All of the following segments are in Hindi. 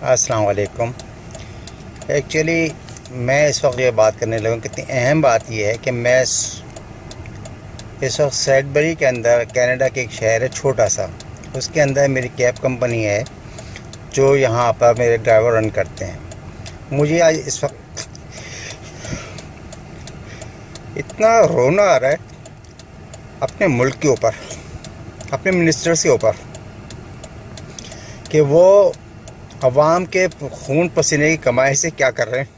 अस्सलाम वालेकुम। एक्चुअली मैं इस वक्त ये बात करने लगा, कितनी अहम बात यह है कि मैं इस वक्त सैडबरी के अंदर, कनाडा के एक शहर है छोटा सा, उसके अंदर मेरी कैब कंपनी है जो यहाँ पर मेरे ड्राइवर रन करते हैं। मुझे आज इस वक्त इतना रोना आ रहा है अपने मुल्क के ऊपर, अपने मिनिस्टर्स के ऊपर, कि वो अवाम के खून पसीने की कमाई से क्या कर रहे हैं।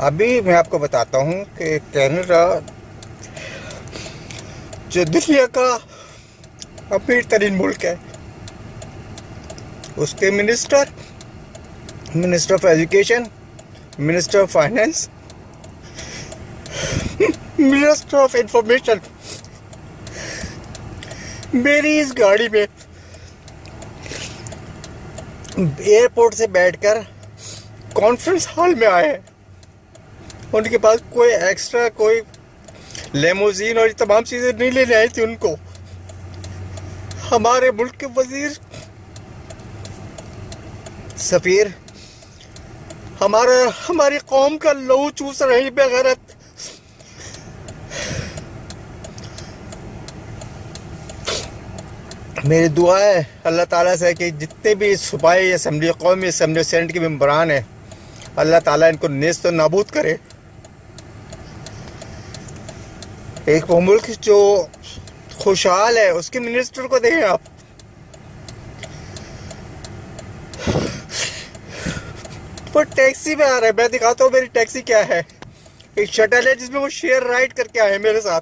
अभी मैं आपको बताता हूँ कि कनाडा जो दुनिया का अमीर तरीन मुल्क है, उसके minister of education, minister of finance, minister of information मेरी इस गाड़ी में एयरपोर्ट से बैठकर कॉन्फ्रेंस हॉल में आए हैं। उनके पास कोई एक्स्ट्रा, कोई लेमोजीन और ये तमाम चीज़ें नहीं लेने आई थी उनको। हमारे मुल्क के वजीर, सफीर हमारी कौम का लहू चूस रही बेगैरत। मेरी दुआ है अल्लाह ताला से कि जितने भी सूबाई असम्बली, कौमी असम्बली, सेनेट के मेंबरान हैं, अल्लाह ताला इनको नेस्त और नाबूद करे। एक वो मुल्क जो खुशहाल है, उसके मिनिस्टर को देखें आप। वो टैक्सी में आ रहा है, मैं दिखाता हूँ मेरी टैक्सी क्या है। एक शटल है जिसमें वो शेयर राइड करके आए मेरे साथ।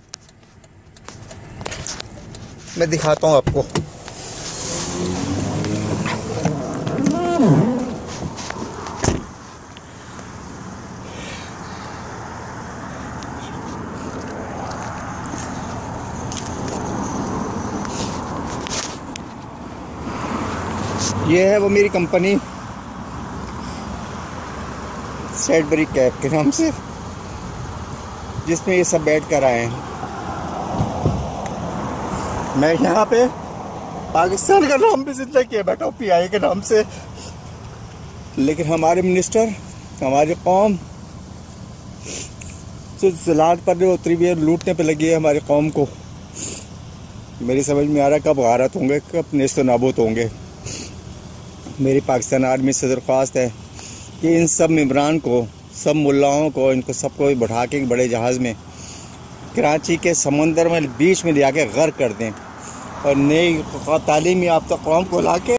मैं दिखाता हूँ आपको। ये है वो मेरी कंपनी सैडबरी कैब के नाम से, जिसमें ये सब बैठ कर आए हैं। मैं यहाँ पे पाकिस्तान का नाम भी जिंदा किया बैठा हूँ, PI के नाम से, लेकिन हमारे मिनिस्टर, हमारी कौम जो ज़लात पर जो उतरी हुई है, लूटने पे लगी है हमारी कौम को। मेरी समझ में आ रहा है कब गारत होंगे, कब नेस्त नाबूद होंगे। मेरी पाकिस्तान आर्मी से दरख्वास्त है कि इन सब मेंबरान को, सब मुल्लाओं को, इनको सबको बैठा के बड़े जहाज़ में कराची के समंदर में बीच में ले आके गर्क कर दें और नई तालीम याफ्ता कौम को ला के